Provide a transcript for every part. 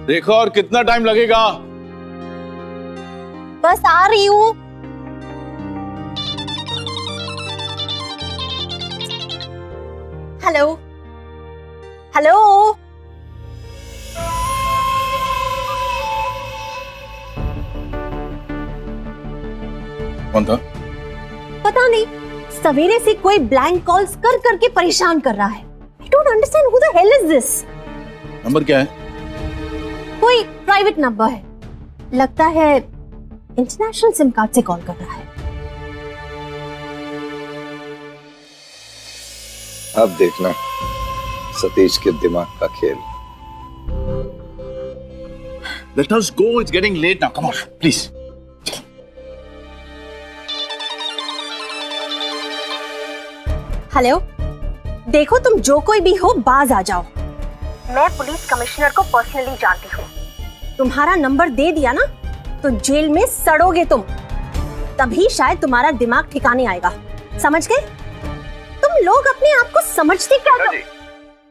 देखो और कितना टाइम लगेगा? बस आ रही हूँ। Hello hello. कौन था? पता नहीं, सवेरे से कोई ब्लैंक कॉल्स कर करके परेशान कर रहा है। I don't understand who the hell is this? Number क्या है? कोई प्राइवेट नंबर है, लगता है इंटरनेशनल सिम कार्ड से कॉल कर रहा है। अब देखना सतीश के दिमाग का खेल। Let us go. It's getting late now. Come on, please. Hello, देखो तुम जो कोई भी हो बाज आ जाओ। मैं पुलिस कमिश्नर को पर्सनली जानती हूँ। तुम्हारा नंबर दे दिया ना तो जेल में सड़ोगे तुम, तभी शायद तुम्हारा दिमाग ठिकाने आएगा। समझ गए? तुम लोग अपने आप को समझते क्या हो?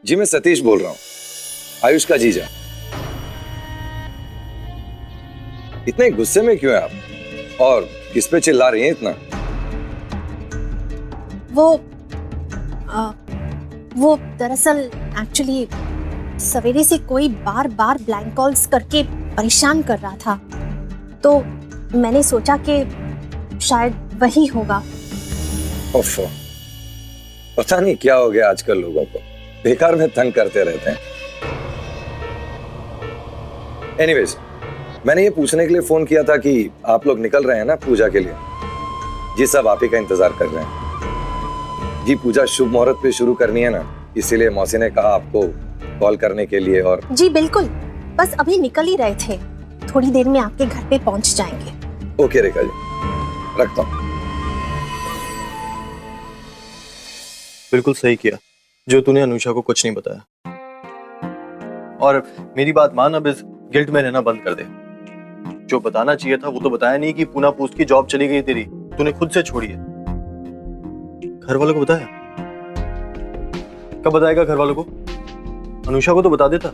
जी मैं सतीश बोल रहा हूँ, आयुष का जीजा। इतने गुस्से में क्यों है आप और किस पे चिल्ला रही हैं इतना? वो दरअसल एक्चुअली सवेरे से कोई बार बार ब्लैंक कॉल्स करके परेशान कर रहा था, तो मैंने सोचा कि शायद वही होगा। ओफो, पता नहीं क्या हो गया आजकल लोगों को, बेकार में तंग करते रहते हैं। एनीवेज, मैंने ये पूछने के लिए फोन किया था कि आप लोग निकल रहे हैं ना पूजा के लिए? जी सब आप ही का इंतजार कर रहे हैं। जी पूजा शुभ मुहूर्त पे शुरू करनी है ना, इसीलिए मौसी ने कहा आपको कॉल करने के लिए। और जी बिल्कुल, बस अभी निकल ही रहे थे, थोड़ी देर में आपके घर पे पहुंच जाएंगे। ओके रेखा जी, रखता हूँ। बिल्कुल सही किया जो तूने अनुषा को कुछ नहीं बताया, और मेरी बात मान, अब इस गिल्ट में रहना बंद कर दे। जो बताना चाहिए था वो तो बताया नहीं कि पूना पोस्ट की जॉब चली गई तेरी, तूने खुद से छोड़ी है। घर वालों को बताया? कब बताएगा घर वालों को? अनुषा को तो बता देता।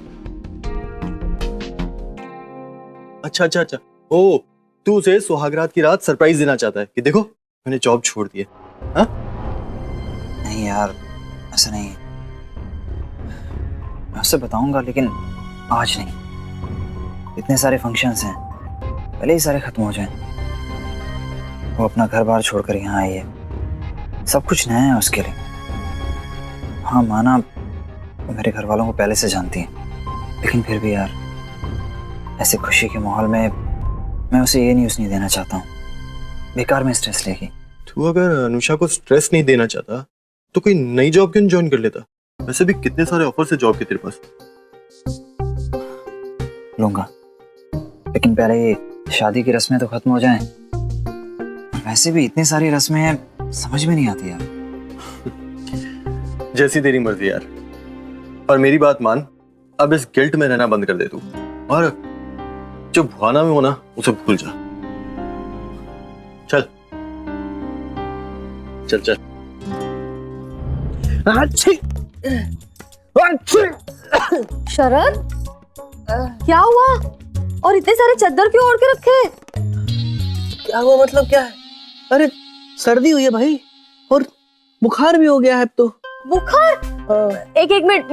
अच्छा अच्छा अच्छा, ओ तू उसे सुहागरात की रात सरप्राइज देना चाहता है कि देखो मैंने जॉब छोड़ दी है। हाँ? नहीं यार, ऐसा नहीं। मैं उससे बताऊंगा लेकिन आज नहीं। इतने सारे फंक्शंस हैं, पहले ही सारे खत्म हो जाएं। वो अपना घर बार छोड़कर यहाँ आई है, सब कुछ नया है उसके लिए। हाँ माना, वो मेरे घर वालों को पहले से जानती है, लेकिन फिर भी यार ऐसे खुशी के माहौल में मैं उसे ये न्यूज़ नहीं देना चाहता हूँ। बेकार में स्ट्रेस लेगी। तू अगर अनुषा को स्ट्रेस नहीं देना चाहता तो कोई नई जॉब क्यों ज्वाइन कर लेता? वैसे भी कितने सारे ऑफर्स है जॉब के तेरे पास। लूंगा, लेकिन पहले ये शादी की रस्में तो खत्म हो जाएं। वैसे भी इतनी सारी रस्में हैं, समझ में नहीं आती यार। जैसी तेरी मर्जी यार, पर मेरी बात मान, अब इस गिल्ट में रहना बंद कर दे तू, और जो भुआना में होना उसे भूल जा। चल चल चल। शरद, क्या हुआ? और इतने सारे चादर क्यों ओढ़ के रखे? क्या हुआ मतलब क्या है? अरे सर्दी हुई है भाई, और बुखार भी हो गया है अब तो। बुखार? एक मिनट,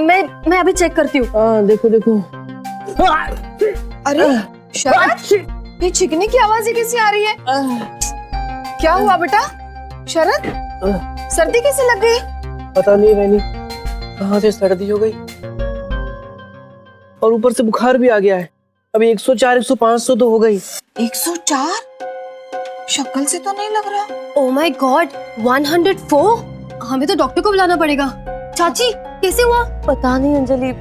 मैं अभी चेक करती हूँ। देखो देखो। अरे शरद, ये छिकने की आवाज़ें कैसी आ रही है? क्या हुआ बेटा? शरद, सर्दी कैसे लग गई? पता नहीं रैनी, कहाँ से सर्दी हो गई, और ऊपर से बुखार भी आ गया है। अभी 104, 105 तो हो गई। 104? शक्ल से तो नहीं लग रहा। Oh my God, 104? हमें तो डॉक्टर को बुलाना पड़ेगा। चाची कैसे हुआ? पता नहीं अंजलि,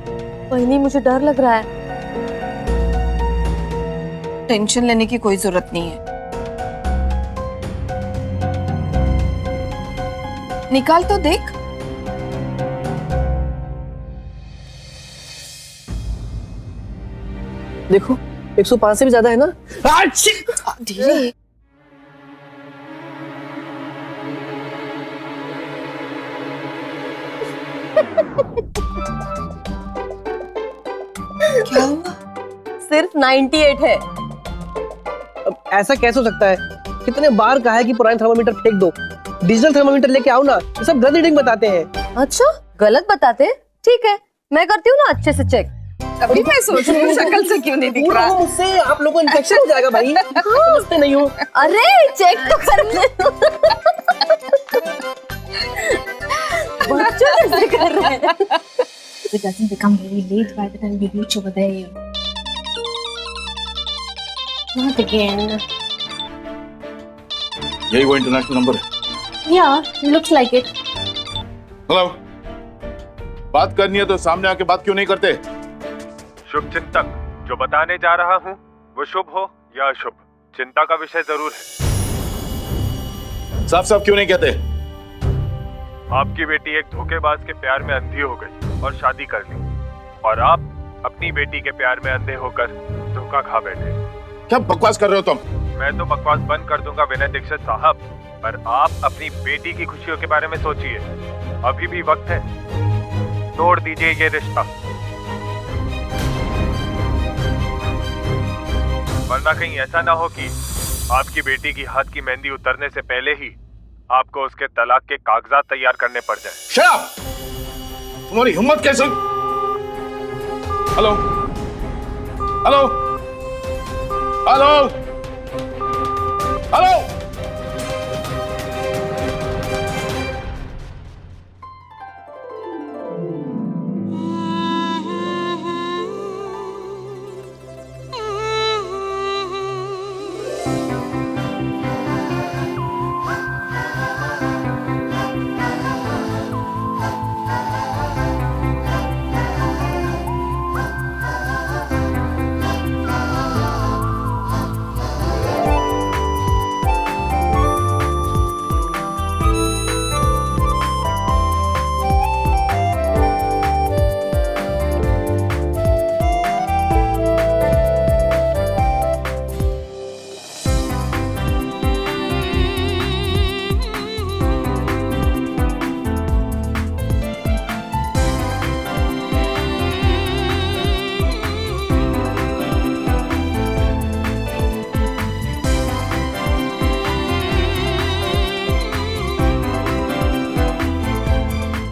वही मुझे डर लग रहा है। टेंशन लेने की कोई जरूरत नहीं है। निकाल तो देख। देखो 105 से भी ज्यादा है ना। धीरे। क्या हुआ? सिर्फ 98 है। अब ऐसा कैसे हो सकता है? कितने बार कहा है कि पुराने थर्मामीटर फेंक दो, डिजिटल थर्मामीटर लेके आओ ना। ये सब गलत रीडिंग बताते हैं। अच्छा, गलत बताते हैं? ठीक है, मैं करती हूँ ना अच्छे से चेक। अभी मैं सोच रही हूँ शक्ल से क्यों नहीं दिख रहा। मुझसे आप लोगों को इन्फेक्शन हो जाएगा भाई। समझते नहीं हो। अरे चेक तो कर ले। बच्चे कैसे कर रहे हैं? It doesn't become very late by the time we reach over there. Not again. यही वो इंटरनेशनल नंबर है। Yeah, looks like it. Hello, बात करनी है तो सामने आके बात क्यों नहीं करते? शुभ चिंतक, जो बताने जा रहा हूँ वो शुभ हो या अशुभ, चिंता का विषय जरूर है। साफ साफ क्यों नहीं कहते? आपकी बेटी एक धोखेबाज के प्यार में अंधी हो गई और शादी कर ली, और आप अपनी बेटी के प्यार में अंधे होकर धोखा खा बैठे। क्या बकवास कर रहे हो तुम? मैं तो बकवास बंद कर दूंगा विनय दीक्षित साहब, पर आप अपनी बेटी की खुशियों के बारे में सोचिए। अभी भी वक्त है, तोड़ दीजिए ये रिश्ता, वरना कहीं ऐसा ना हो कि आपकी बेटी की हाथ की मेहंदी उतरने से पहले ही आपको उसके तलाक के कागजात तैयार करने पड़ जाए। Shut up! तुम्हारी हिम्मत कैसे? Hello, hello, hello, hello.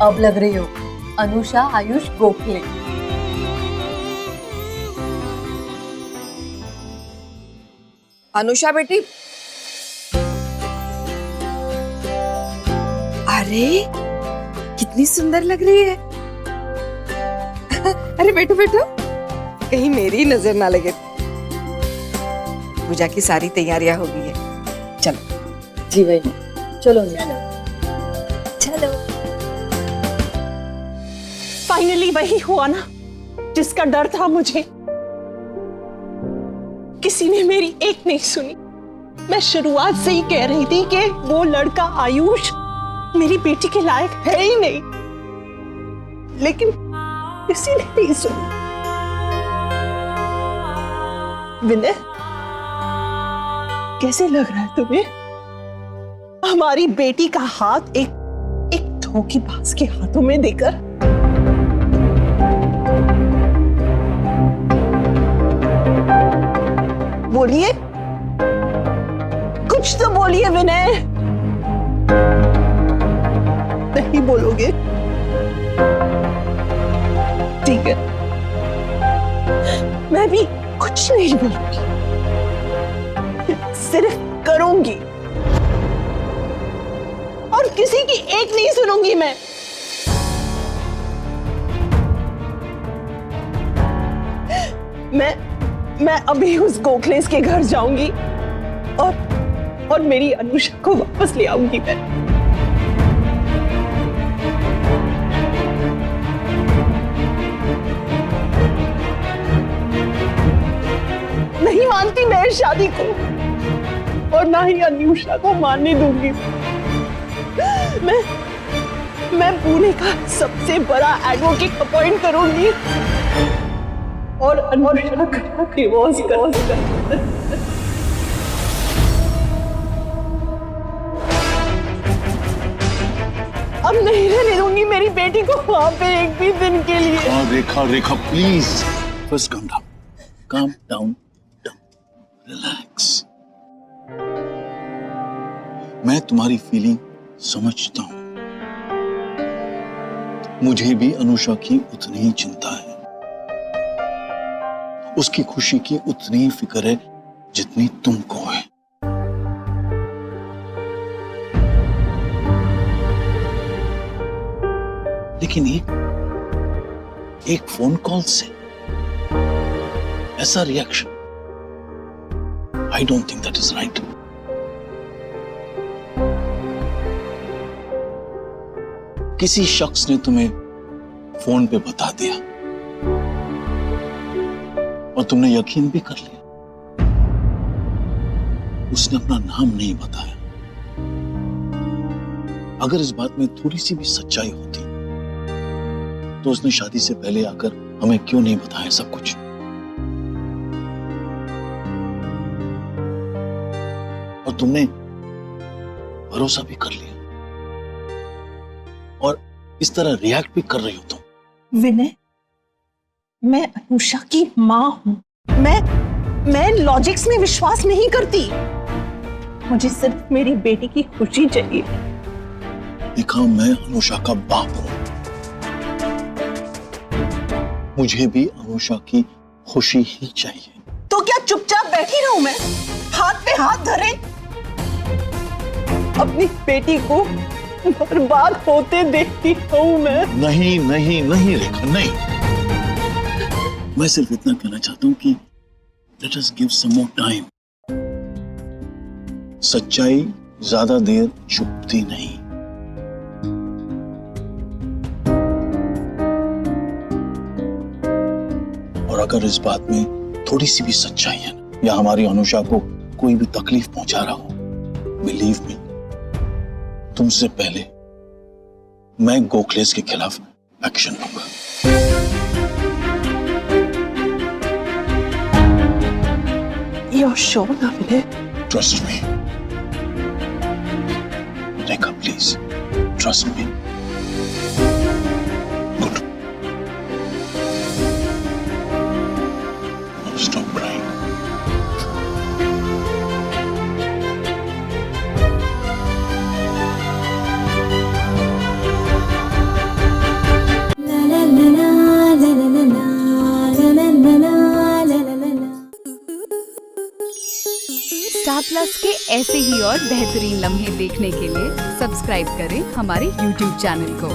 अब लग रही हो अनुषा आयुष गोखले। अनुषा बेटी, अरे कितनी सुंदर लग रही है। अरे बैठो बैठो, कहीं मेरी नजर ना लगे। पूजा की सारी तैयारियां हो गई है, चलो। जी भाई, चलो चलो। फाइनली वही हुआ ना जिसका डर था मुझे। किसी ने मेरी एक नहीं सुनी। मैं शुरुआत से ही कह रही थी कि वो लड़का आयुष मेरी बेटी के लायक है ही नहीं, लेकिन किसी ने नहीं सुनी। विनय, कैसे लग रहा है तुम्हें हमारी बेटी का हाथ एक धोखेबाज के हाथों में देकर? बोलिए, कुछ तो बोलिए विनय। नहीं बोलोगे? ठीक है, मैं भी कुछ नहीं बोलूंगी, सिर्फ करूंगी, और किसी की एक नहीं सुनूंगी। मैं अभी उस गोखलेस के घर जाऊंगी और मेरी अनुषा को वापस ले आऊंगी। मैं नहीं मानती मैं इस शादी को, और ना ही अनुषा को मानने दूंगी। मैं पुणे का सबसे बड़ा एडवोकेट अपॉइंट करूंगी और अनुषा का डिवोर्स कर। अब नहीं रहने दूंगी मेरी बेटी को वहां पे एक भी दिन के लिए। Rekha, Rekha please, first calm down. Calm down, relax. मैं तुम्हारी फीलिंग समझता हूं। मुझे भी अनुषा की उतनी ही चिंता है, उसकी खुशी की उतनी ही फिक्र है जितनी तुमको है। लेकिन एक फोन कॉल से ऐसा reaction, I don't think that is right. किसी शख्स ने तुम्हें फोन पे बता दिया और तुमने यकीन भी कर लिया। उसने अपना नाम नहीं बताया। अगर इस बात में थोड़ी सी भी सच्चाई होती तो उसने शादी से पहले आकर हमें क्यों नहीं बताया सब कुछ? और तुमने भरोसा भी कर लिया और इस तरह रिएक्ट भी कर रही हो तुम। विनय, मैं अनुषा की मां हूं। मैं लॉजिक्स में विश्वास नहीं करती। मुझे सिर्फ मेरी बेटी की खुशी चाहिए। देखा, मैं अनुषा का बाप हूं। मुझे भी अनुषा की खुशी ही चाहिए। तो क्या चुपचाप बैठी रहूं मैं, हाथ पे हाथ धरे? अपनी बेटी को बर्बाद होते देखती हूं मैं। नहीं नहीं नहीं रेखा, नहीं। मैं सिर्फ इतना कहना चाहता हूं कि let us give some more time. सच्चाई ज्यादा देर छुपती नहीं। और अगर इस बात में थोड़ी सी भी सच्चाई है या हमारी अनुषा को कोई भी तकलीफ पहुंचा रहा हो, बिलीव मी, तुमसे पहले मैं गोखलेस के खिलाफ एक्शन लूंगा। You're sure ना विनय? Trust me. Rekha, please. Trust me. Good. Now stop crying. Star plus के ऐसे ही और बेहतरीन लम्हे देखने के लिए सब्सक्राइब करें हमारे YouTube चैनल को।